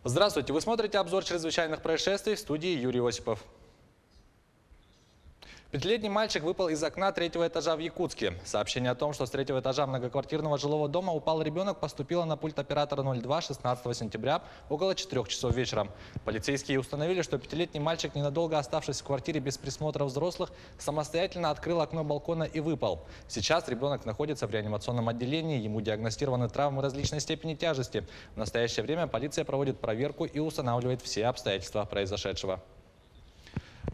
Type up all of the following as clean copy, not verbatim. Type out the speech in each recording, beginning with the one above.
Здравствуйте! Вы смотрите обзор чрезвычайных происшествий, в студии Юрий Осипов. Пятилетний мальчик выпал из окна третьего этажа в Якутске. Сообщение о том, что с третьего этажа многоквартирного жилого дома упал ребенок, поступило на пульт оператора 02 16 сентября около 4 часов вечера. Полицейские установили, что пятилетний мальчик, ненадолго оставшись в квартире без присмотра взрослых, самостоятельно открыл окно балкона и выпал. Сейчас ребенок находится в реанимационном отделении, ему диагностированы травмы различной степени тяжести. В настоящее время полиция проводит проверку и устанавливает все обстоятельства произошедшего.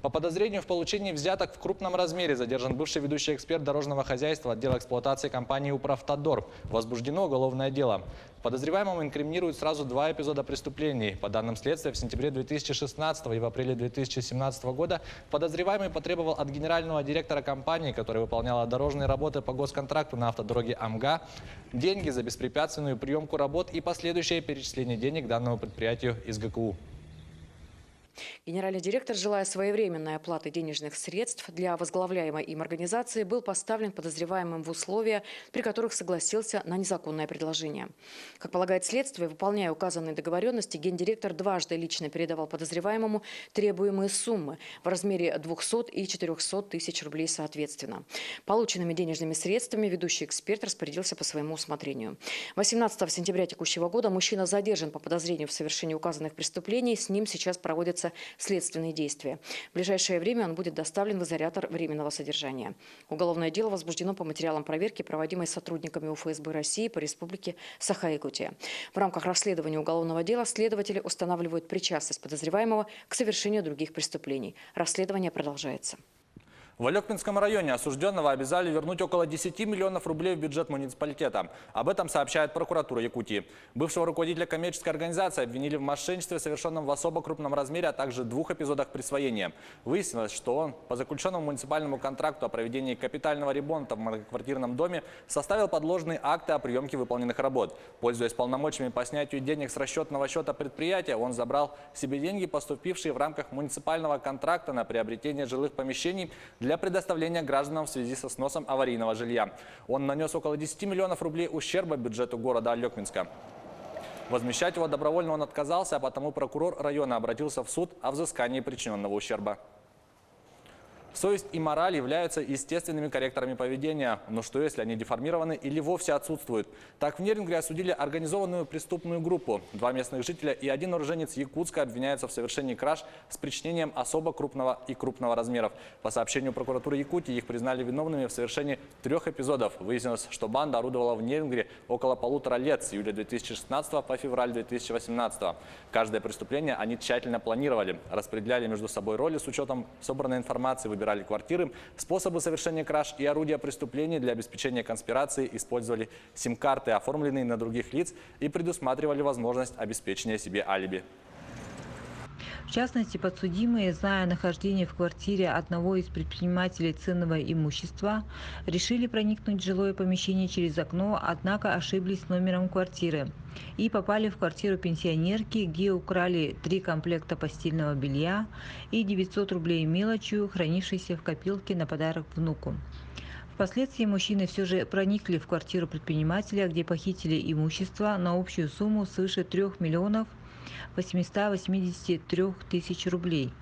По подозрению в получении взяток в крупном размере задержан бывший ведущий эксперт дорожного хозяйства отдела эксплуатации компании «Управтодор». Возбуждено уголовное дело. Подозреваемому инкриминируют сразу два эпизода преступлений. По данным следствия, в сентябре 2016 и в апреле 2017 года подозреваемый потребовал от генерального директора компании, которая выполняла дорожные работы по госконтракту на автодороге АМГА, деньги за беспрепятственную приемку работ и последующее перечисление денег данному предприятию из ГКУ. Генеральный директор, желая своевременной оплаты денежных средств для возглавляемой им организации, был поставлен подозреваемым в условия, при которых согласился на незаконное предложение. Как полагает следствие, выполняя указанные договоренности, гендиректор дважды лично передавал подозреваемому требуемые суммы в размере 200 и 400 тысяч рублей соответственно. Полученными денежными средствами ведущий эксперт распорядился по своему усмотрению. 18 сентября текущего года мужчина задержан по подозрению в совершении указанных преступлений. С ним сейчас проводятся следственные действия. В ближайшее время он будет доставлен в изолятор временного содержания. Уголовное дело возбуждено по материалам проверки, проводимой сотрудниками УФСБ России по республике Саха-Якутия. В рамках расследования уголовного дела следователи устанавливают причастность подозреваемого к совершению других преступлений. Расследование продолжается. В Алекминском районе осужденного обязали вернуть около 10 миллионов рублей в бюджет муниципалитета. Об этом сообщает прокуратура Якутии. Бывшего руководителя коммерческой организации обвинили в мошенничестве, совершенном в особо крупном размере, а также двух эпизодах присвоения. Выяснилось, что он по заключенному муниципальному контракту о проведении капитального ремонта в многоквартирном доме составил подложные акты о приемке выполненных работ. Пользуясь полномочиями по снятию денег с расчетного счета предприятия, он забрал себе деньги, поступившие в рамках муниципального контракта на приобретение жилых помещений для предоставления гражданам в связи со сносом аварийного жилья. Он нанес около 10 миллионов рублей ущерба бюджету города Алекминска. Возмещать его добровольно он отказался, а потому прокурор района обратился в суд о взыскании причиненного ущерба. Совесть и мораль являются естественными корректорами поведения. Но что, если они деформированы или вовсе отсутствуют? Так, в Нерингре осудили организованную преступную группу. Два местных жителя и один уроженец Якутска обвиняются в совершении краж с причинением особо крупного и крупного размеров. По сообщению прокуратуры Якутии, их признали виновными в совершении 3 эпизодов. Выяснилось, что банда орудовала в Нерингре около 1,5 лет, с июля 2016 по февраль 2018. Каждое преступление они тщательно планировали, распределяли между собой роли с учетом собранной информации, выбирали квартиры, способы совершения краж и орудия преступлений. Для обеспечения конспирации использовали сим-карты, оформленные на других лиц, и предусматривали возможность обеспечения себе алиби. В частности, подсудимые, зная нахождение в квартире одного из предпринимателей ценного имущества, решили проникнуть в жилое помещение через окно, однако ошиблись номером квартиры и попали в квартиру пенсионерки, где украли 3 комплекта постельного белья и 900 рублей мелочью, хранившейся в копилке на подарок внуку. Впоследствии мужчины все же проникли в квартиру предпринимателя, где похитили имущество на общую сумму свыше 3 миллионов 883 тысяч рублей.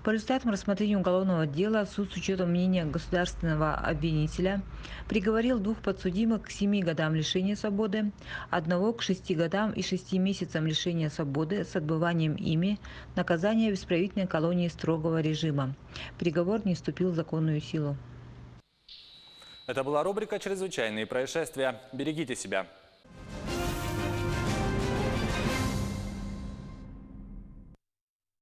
По результатам рассмотрения уголовного дела суд с учетом мнения государственного обвинителя приговорил 2 подсудимых к 7 годам лишения свободы, 1 к 6 годам и 6 месяцам лишения свободы с отбыванием ими наказания в исправительной колонии строгого режима. Приговор не вступил в законную силу. Это была рубрика «Чрезвычайные происшествия». Берегите себя.